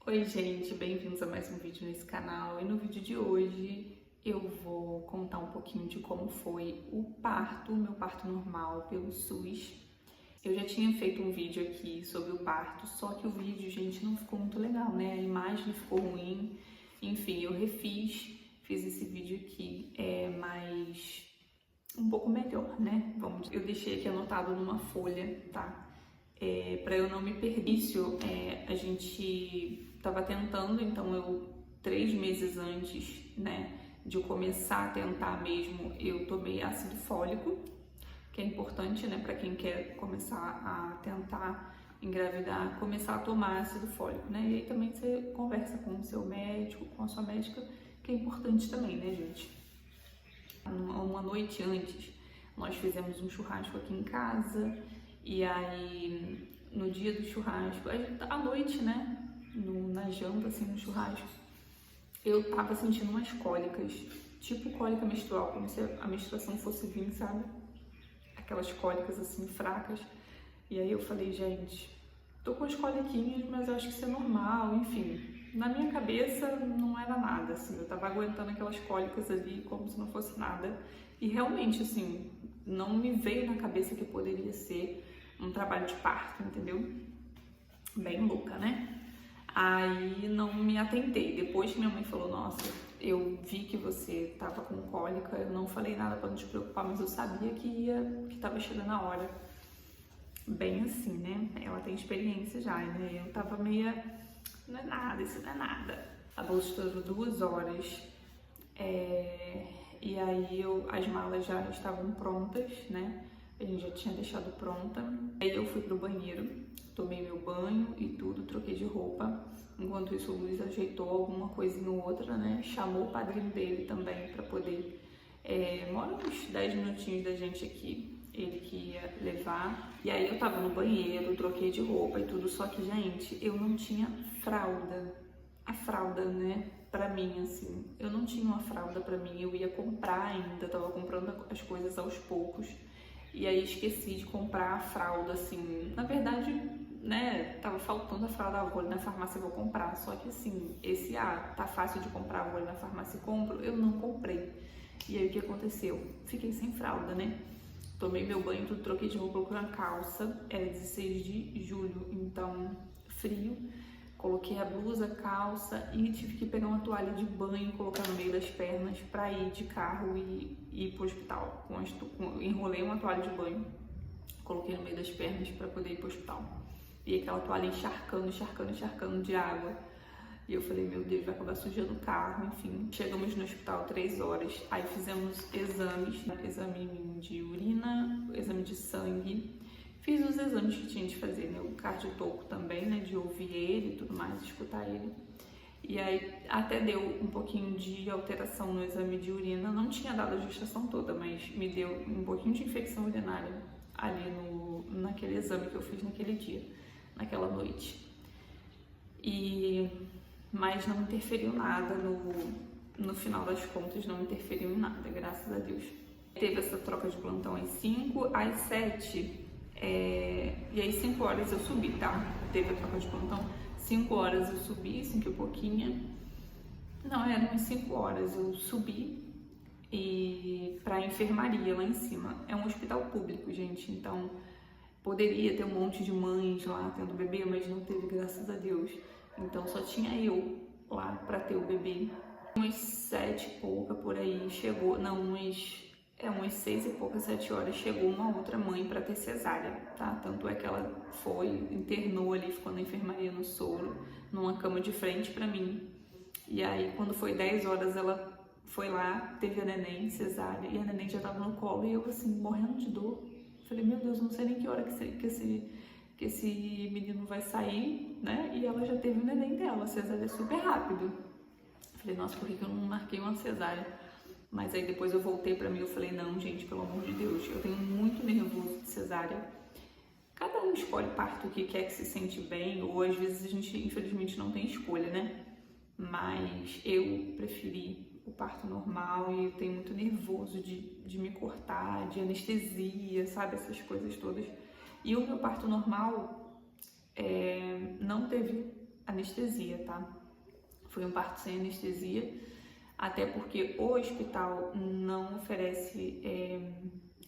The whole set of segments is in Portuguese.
Oi gente, bem-vindos a mais um vídeo nesse canal. E no vídeo de hoje eu vou contar um pouquinho de como foi meu parto normal pelo SUS. Eu já tinha feito um vídeo aqui sobre o parto, só que o vídeo, gente, não ficou muito legal, né? A imagem ficou ruim, enfim, eu fiz esse vídeo aqui, mas um pouco melhor, né? Eu deixei aqui anotado numa folha, tá? Para eu não me perder. A gente estava tentando, então 3 meses antes, né, de eu começar a tentar mesmo, eu tomei ácido fólico, que é importante, né, para quem quer começar a tentar engravidar, começar a tomar ácido fólico, né? E aí também você conversa com o seu médico, com a sua médica, que é importante também, né, gente? Uma noite antes, nós fizemos um churrasco aqui em casa. E aí, no dia do churrasco, à noite, né, na janta, assim, no churrasco, eu tava sentindo umas cólicas, tipo cólica menstrual, como se a menstruação fosse vir, sabe? Aquelas cólicas, assim, fracas. E aí eu falei, gente, tô com as coliquinhas, mas eu acho que isso é normal, enfim. Na minha cabeça não era nada, assim, eu tava aguentando aquelas cólicas ali como se não fosse nada. E realmente, assim, não me veio na cabeça que poderia ser um trabalho de parto, entendeu? Bem louca, né? Aí não me atentei. Depois que minha mãe falou, nossa, eu vi que você tava com cólica, eu não falei nada pra não te preocupar, mas eu sabia que tava chegando a hora. Bem assim, né? Ela tem experiência já, né? Eu tava meia, não é nada, isso não é nada. A bolsa estourou 2 horas, e aí as malas já estavam prontas, né? A gente já tinha deixado pronta. Aí eu fui pro banheiro, tomei meu banho e tudo, troquei de roupa. Enquanto isso, o Luiz ajeitou alguma coisinha ou outra, né? Chamou o padrinho dele também pra poder. Mora uns 10 minutinhos da gente aqui, ele que ia levar. E aí eu tava no banheiro, troquei de roupa e tudo, só que, gente, eu não tinha fralda. A fralda, né? Pra mim, assim, eu não tinha uma fralda pra mim, eu ia comprar ainda, tava comprando as coisas aos poucos. E aí esqueci de comprar a fralda, assim, na verdade, né, tava faltando a fralda, vou ali na farmácia e vou comprar, só que assim, tá fácil de comprar, vou ali na farmácia e compro, eu não comprei. E aí o que aconteceu? Fiquei sem fralda, né? Tomei meu banho, tudo, troquei de roupa com a calça, era 16 de julho, então frio. Coloquei a blusa, a calça e tive que pegar uma toalha de banho, colocar no meio das pernas para ir de carro e ir pro hospital. Enrolei uma toalha de banho, coloquei no meio das pernas para poder ir pro hospital. E aquela toalha encharcando de água. E eu falei, meu Deus, vai acabar sujando o carro, enfim. Chegamos no hospital 3 horas, aí fizemos exames, exame de urina, exame de sangue. Fiz os exames que tinha de fazer, né? O cardiotoco também, né? De ouvir ele e tudo mais, escutar ele. E aí até deu um pouquinho de alteração no exame de urina. Não tinha dado a gestação toda, mas me deu um pouquinho de infecção urinária ali naquele exame que eu fiz naquele dia, naquela noite. Mas não interferiu nada no final das contas, não interferiu em nada, graças a Deus. Teve essa troca de plantão às 5, às 7... e aí 5 horas eu subi, tá? Teve a troca de plantão, 5 horas eu subi, 5 e pouquinho. Não, eram umas 5 horas eu subi pra enfermaria lá em cima. É um hospital público, gente, então poderia ter um monte de mães lá tendo bebê, mas não teve, graças a Deus. Então só tinha eu lá pra ter o bebê. Umas 7 e pouca por aí chegou, não, umas 6 e poucas, 7 horas, chegou uma outra mãe para ter cesárea, tá? Tanto é que ela internou ali, ficou na enfermaria no soro, numa cama de frente para mim. E aí, quando foi 10 horas, ela foi lá, teve a neném, cesárea, e a neném já tava no colo, e eu assim, morrendo de dor. Falei, meu Deus, não sei nem que hora que esse menino vai sair, né? E ela já teve o neném dela, a cesárea é super rápido. Falei, nossa, por que eu não marquei uma cesárea? Mas aí depois eu voltei pra mim e eu falei, não, gente, pelo amor de Deus, eu tenho muito nervoso de cesárea. Cada um escolhe parto que quer, que se sente bem, ou às vezes a gente, infelizmente, não tem escolha, né? Mas eu preferi o parto normal e eu tenho muito nervoso de me cortar, de anestesia, sabe? Essas coisas todas. E o meu parto normal não teve anestesia, tá? Foi um parto sem anestesia, até porque o hospital não oferece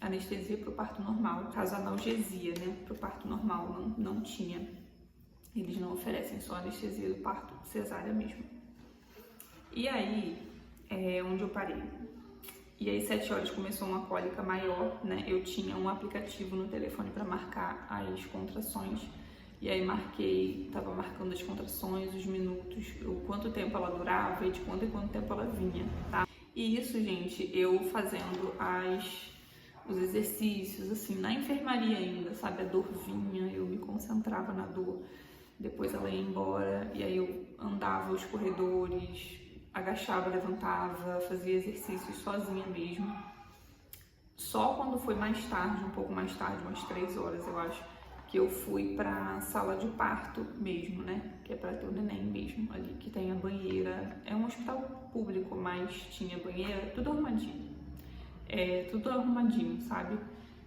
anestesia para o parto normal, caso analgesia, né? Para o parto normal não tinha. Eles não oferecem só anestesia do parto cesárea mesmo. E aí, onde eu parei? E aí, 7 horas começou uma cólica maior, né? Eu tinha um aplicativo no telefone para marcar as contrações. E aí tava marcando as contrações, os minutos, o quanto tempo ela durava e de quanto em quanto tempo ela vinha, tá? E isso, gente, eu fazendo os exercícios, assim, na enfermaria ainda, sabe? A dor vinha, eu me concentrava na dor. Depois ela ia embora, e aí eu andava os corredores, agachava, levantava, fazia exercícios sozinha mesmo. Só quando foi mais tarde, um pouco mais tarde, umas 3 horas, eu acho, que eu fui pra sala de parto mesmo, né? Que é pra ter o neném mesmo ali, que tem a banheira. É um hospital público, mas tinha banheira, tudo arrumadinho. Tudo arrumadinho, sabe?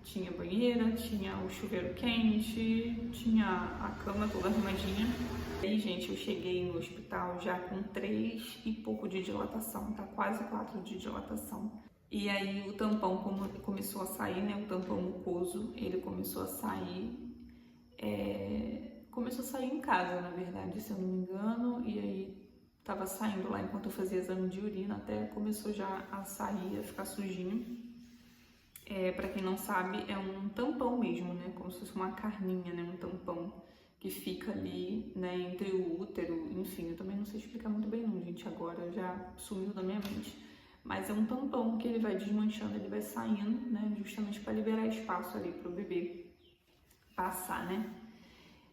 Tinha banheira, tinha o chuveiro quente, tinha a cama toda arrumadinha. E aí, gente, eu cheguei no hospital já com 3 e pouco de dilatação, tá? Quase 4 de dilatação. E aí o tampão começou a sair, né? O tampão mucoso, ele começou a sair. Começou a sair em casa, na verdade, se eu não me engano. E aí tava saindo lá enquanto eu fazia exame de urina, até começou já a sair, a ficar sujinho. Para quem não sabe, é um tampão mesmo, né? Como se fosse uma carninha, né? Um tampão que fica ali, né? Entre o útero, enfim, eu também não sei explicar muito bem não, gente, agora já sumiu da minha mente. Mas é um tampão que ele vai desmanchando, ele vai saindo, né? Justamente para liberar espaço ali para o bebê passar, né?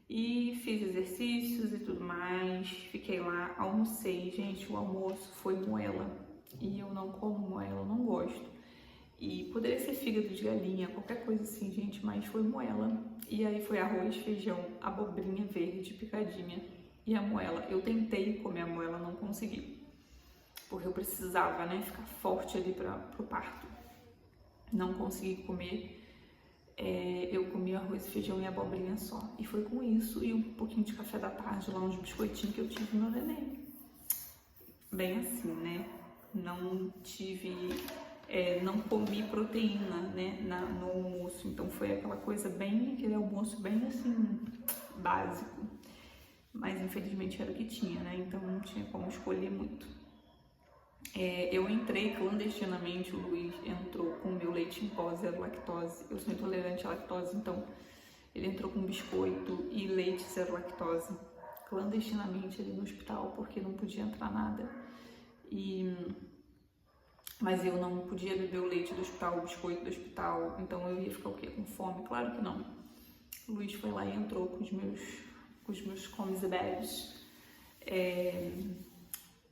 E fiz exercícios e tudo mais, fiquei lá, almocei, gente, o almoço foi moela. E eu não como moela, eu não gosto. E poderia ser fígado de galinha, qualquer coisa assim, gente, mas foi moela. E aí foi arroz, feijão, abobrinha verde picadinha e a moela. Eu tentei comer a moela, não consegui. Porque eu precisava, né, ficar forte ali pro parto. Não consegui comer. Eu comi arroz, feijão e abobrinha só. E foi com isso e um pouquinho de café da tarde, lá uns biscoitinhos que eu tive no neném. Bem assim, né? Não comi proteína, né, no almoço, então foi aquele almoço bem assim, básico, mas infelizmente era o que tinha, né, então não tinha como escolher muito. Eu entrei clandestinamente, o Luiz entrou com o meu leite em pó, zero lactose, eu sou intolerante à lactose, então ele entrou com biscoito e leite zero lactose, clandestinamente ali no hospital, porque não podia entrar nada, mas eu não podia beber o leite do hospital, o biscoito do hospital, então eu ia ficar o quê? Com fome? Claro que não. O Luiz foi lá e entrou com os meus comes e bebes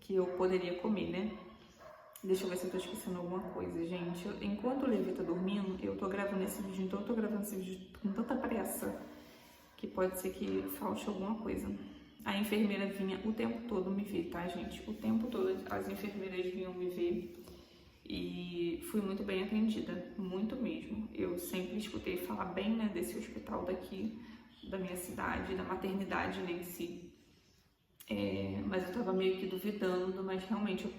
que eu poderia comer, né? Deixa eu ver se eu tô esquecendo alguma coisa, gente. Enquanto o Levi tá dormindo, eu tô gravando esse vídeo, então eu tô gravando esse vídeo com tanta pressa que pode ser que falte alguma coisa. A enfermeira vinha o tempo todo me ver, tá, gente? O tempo todo as enfermeiras vinham me ver. E fui muito bem atendida, muito mesmo. Eu sempre escutei falar bem, né, desse hospital daqui, da minha cidade, da maternidade em si. Mas eu tava meio que duvidando, mas realmente,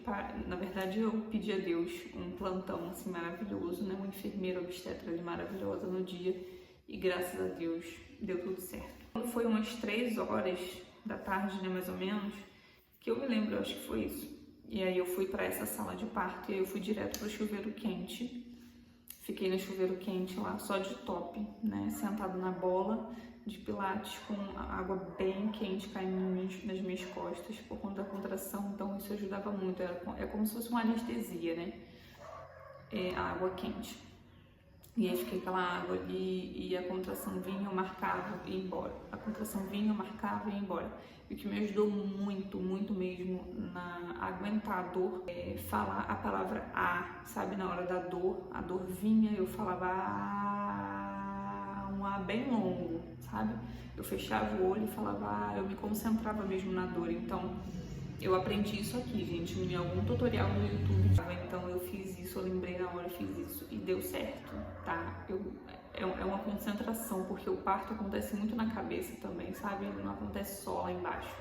na verdade, eu pedi a Deus um plantão assim maravilhoso, né, uma enfermeira obstetra ali maravilhosa no dia, e graças a Deus deu tudo certo. Quando foi umas 3 horas da tarde, né, mais ou menos, que eu me lembro, eu acho que foi isso. E aí eu fui para essa sala de parto e aí eu fui direto pro chuveiro quente. Fiquei no chuveiro quente lá, só de top, né? Sentado na bola de pilates com a água bem quente caindo nas minhas costas por conta da contração. Então isso ajudava muito. É como se fosse uma anestesia, né? A água quente. E aí fiquei aquela água ali e a contração vinha, eu marcava e ia embora. A contração vinha, eu marcava e ia embora. E o que me ajudou muito, muito mesmo a aguentar a dor, falar a palavra A, sabe? Na hora da dor, a dor vinha, eu falava A, um A bem longo, sabe? Eu fechava o olho e falava A, eu me concentrava mesmo na dor. Então, eu aprendi isso aqui, gente, em algum tutorial no YouTube. Então, eu fiz isso, eu lembrei na hora, fiz isso e deu certo, tá? É uma concentração, porque o parto acontece muito na cabeça também, sabe? Ele não acontece só lá embaixo.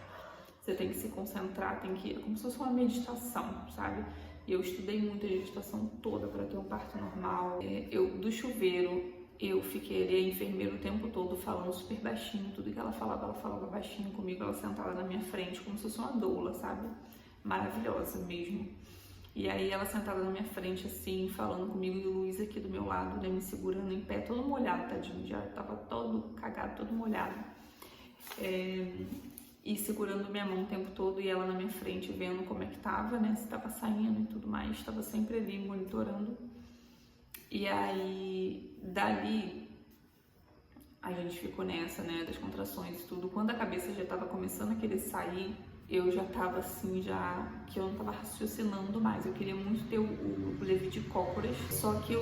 você tem que se concentrar, é como se fosse uma meditação, sabe? E eu estudei muito a gestação toda para ter um parto normal. Do chuveiro, eu fiquei ali, a enfermeira o tempo todo falando super baixinho, tudo que ela falava baixinho comigo, ela sentada na minha frente, como se fosse uma doula, sabe? Maravilhosa mesmo. E aí ela sentada na minha frente assim, falando comigo, e o Luiz aqui do meu lado, né, me segurando em pé, todo molhado, tadinho, já tava todo cagado, todo molhado. E segurando minha mão o tempo todo, e ela na minha frente, vendo como é que tava, né, se tava saindo e tudo mais, tava sempre ali monitorando. E aí, dali, a gente ficou nessa, né, das contrações e tudo. Quando a cabeça já tava começando a querer sair, eu já tava assim, que eu não tava raciocinando mais. Eu queria muito ter o Levi de cócoras, só que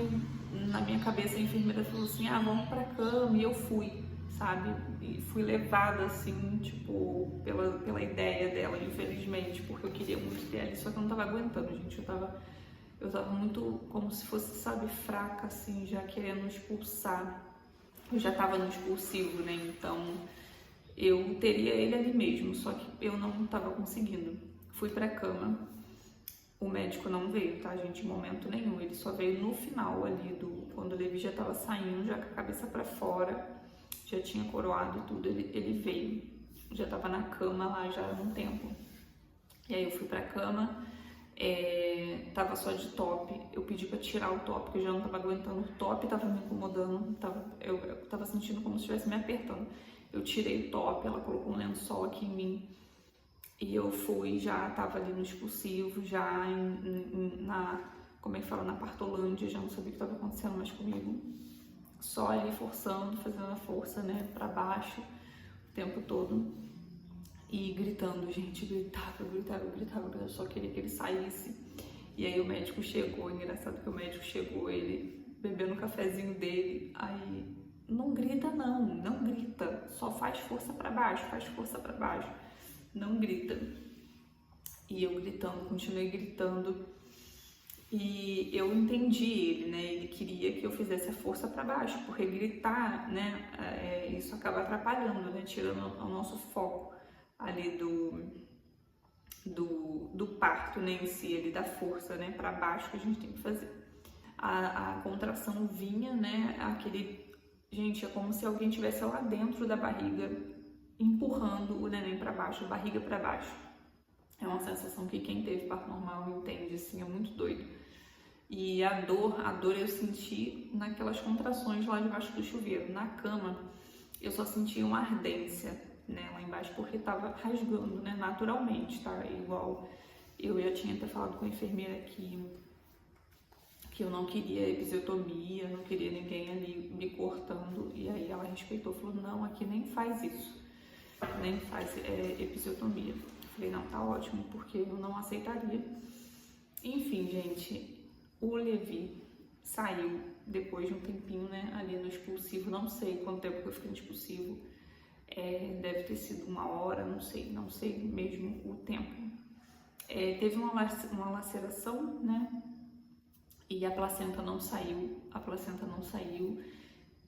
na minha cabeça a enfermeira falou assim, vamos pra cama, e eu fui, sabe? E fui levada assim, tipo, pela ideia dela, infelizmente, porque eu queria muito ter ali, só que eu não tava aguentando, gente. Eu tava muito como se fosse, sabe, fraca, assim, já querendo expulsar. Eu já tava no expulsivo, né? Então eu teria ele ali mesmo, só que eu não tava conseguindo. Fui pra cama, o médico não veio, tá, gente, em momento nenhum. Ele só veio no final ali, quando o Levi já tava saindo, já com a cabeça pra fora, já tinha coroado e tudo, ele veio. Já tava na cama lá já há um tempo. E aí eu fui pra cama, tava só de top. Eu pedi pra tirar o top, porque eu já não tava aguentando. O top tava me incomodando, eu tava sentindo como se estivesse me apertando. Eu tirei o top, ela colocou um lençol aqui em mim. E eu já tava ali no expulsivo, já como é que fala, na partolândia, já não sabia o que tava acontecendo mais comigo. Só ali forçando, fazendo a força, né, pra baixo, o tempo todo. E gritando, gente, gritava, só queria que ele saísse. E aí o médico chegou, engraçado que o médico chegou, ele bebendo o cafezinho dele, aí, não grita não grita, só faz força pra baixo, não grita. E eu gritando, continuei gritando, e eu entendi ele, né, ele queria que eu fizesse a força pra baixo, porque gritar, né, isso acaba atrapalhando, né, tirando o nosso foco ali do parto, né, em si, ali da força, né, para baixo que a gente tem que fazer. A contração vinha, né, gente, é como se alguém tivesse lá dentro da barriga empurrando o neném para baixo, a barriga para baixo. É uma sensação que quem teve parto normal entende, assim, é muito doido. E a dor eu senti naquelas contrações lá debaixo do chuveiro. Na cama, eu só senti uma ardência, né, lá embaixo, porque tava rasgando, né, naturalmente, tá? Igual eu já tinha até falado com a enfermeira que eu não queria episiotomia, não queria ninguém ali me cortando, e aí ela respeitou, falou, não, aqui nem faz isso, nem faz episiotomia. Eu falei, não, tá ótimo, porque eu não aceitaria. Enfim, gente, o Levi saiu depois de um tempinho, né, ali no expulsivo, não sei quanto tempo que eu fiquei no expulsivo, deve ter sido 1 hora, não sei mesmo o tempo. Teve uma laceração, né, e a placenta não saiu,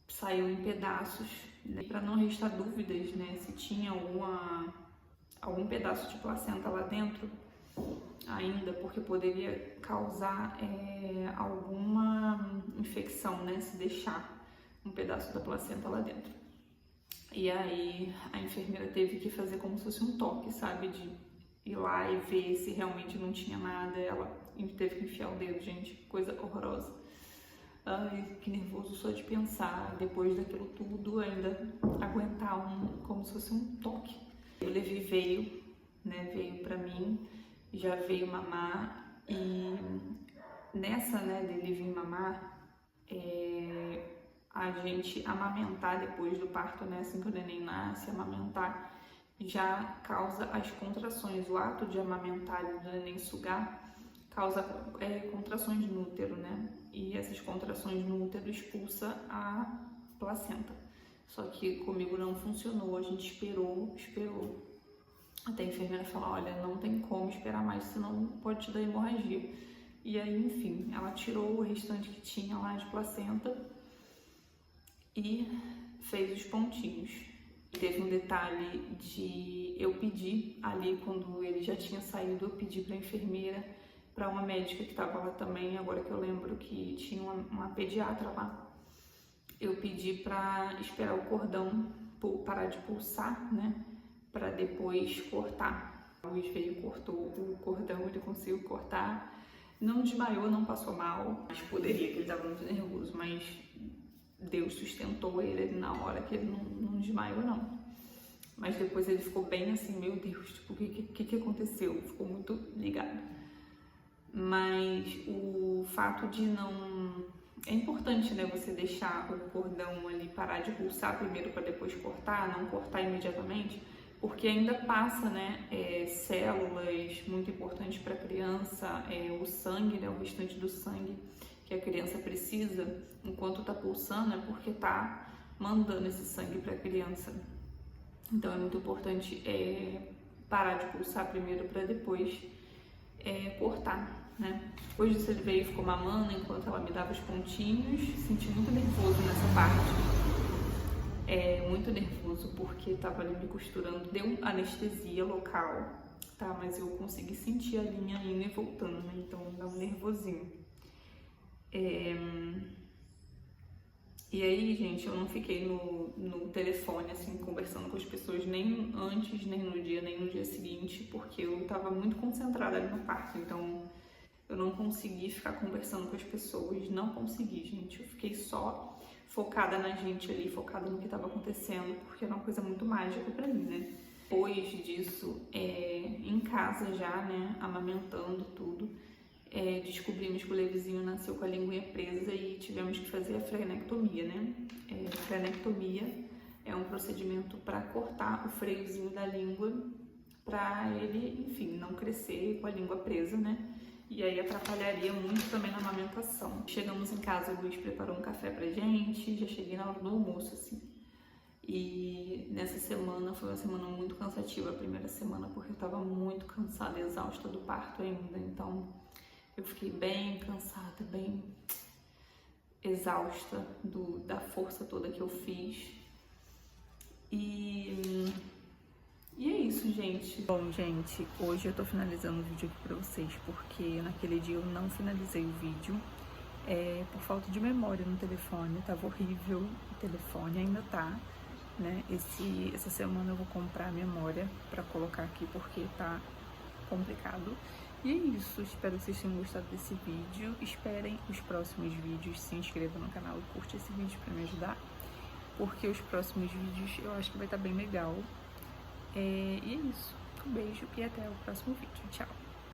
saiu em pedaços, né, para não restar dúvidas, né, se tinha algum pedaço de placenta lá dentro ainda, porque poderia causar alguma infecção, né, se deixar um pedaço da placenta lá dentro. E aí a enfermeira teve que fazer como se fosse um toque, sabe, de ir lá e ver se realmente não tinha nada. Ela teve que enfiar o dedo, gente, coisa horrorosa. Ai, que nervoso só de pensar, depois daquilo tudo, ainda aguentar como se fosse um toque. O Levi veio, né, veio pra mim, já veio mamar, e nessa, né, dele vir mamar, a gente amamentar depois do parto, né, assim que o neném nasce, amamentar já causa as contrações. O ato de amamentar e do neném sugar causa contrações no útero, né, e essas contrações no útero expulsa a placenta. Só que comigo não funcionou, a gente esperou, até a enfermeira falar, olha, não tem como esperar mais, senão pode te dar hemorragia. E aí, enfim, ela tirou o restante que tinha lá de placenta e fez os pontinhos. Teve um detalhe de eu pedir ali, quando ele já tinha saído, eu pedi para a enfermeira, para uma médica que estava lá também, agora que eu lembro que tinha uma pediatra lá, eu pedi para esperar o cordão parar de pulsar, né, para depois cortar. O juiz veio, cortou o cordão, ele conseguiu cortar, não desmaiou, não passou mal, mas poderia, que ele estava muito nervoso, mas Deus sustentou ele na hora que ele não desmaiou, não. Mas depois ele ficou bem assim, meu Deus, tipo, o que aconteceu? Ficou muito ligado. Mas o fato de não... É importante, né, você deixar o cordão ali parar de pulsar primeiro para depois cortar, não cortar imediatamente, porque ainda passa, né, células muito importantes para a criança, o sangue, né, o restante do sangue que a criança precisa, enquanto tá pulsando, é porque tá mandando esse sangue para a criança. Então é muito importante parar de pulsar primeiro para depois cortar, né? Depois disso ele veio e ficou mamando enquanto ela me dava os pontinhos. Senti muito nervoso nessa parte, muito nervoso porque tava ali me costurando, deu anestesia local, tá? Mas eu consegui sentir a linha indo e voltando, né? Então dá um nervosinho. E aí, gente, eu não fiquei no telefone, assim, conversando com as pessoas nem antes, nem no dia seguinte, porque eu tava muito concentrada ali no parto, então eu não consegui ficar conversando com as pessoas, não consegui, gente. Eu fiquei só focada na gente ali, focada no que tava acontecendo, porque era uma coisa muito mágica pra mim, né? Depois disso, em casa já, né, amamentando tudo, descobrimos que o Levizinho nasceu com a linguinha presa e tivemos que fazer a frenectomia, né? Frenectomia é um procedimento para cortar o freiozinho da língua, para ele, enfim, não crescer com a língua presa, né? E aí atrapalharia muito também na amamentação. Chegamos em casa, o Luiz preparou um café pra gente, já cheguei na hora do almoço, assim. E nessa semana foi uma semana muito cansativa, a primeira semana, porque eu tava muito cansada, exausta do parto ainda, então eu fiquei bem cansada, bem exausta da força toda que eu fiz. E é isso, gente. Bom, gente, hoje eu tô finalizando o vídeo aqui pra vocês, porque naquele dia eu não finalizei o vídeo, por falta de memória no telefone. Tava horrível o telefone, ainda tá, né? Essa semana eu vou comprar memória pra colocar aqui, porque tá complicado. E é isso, espero que vocês tenham gostado desse vídeo. Esperem os próximos vídeos, se inscreva no canal e curte esse vídeo pra me ajudar, porque os próximos vídeos eu acho que vai estar bem legal. E é isso, um beijo e até o próximo vídeo, tchau!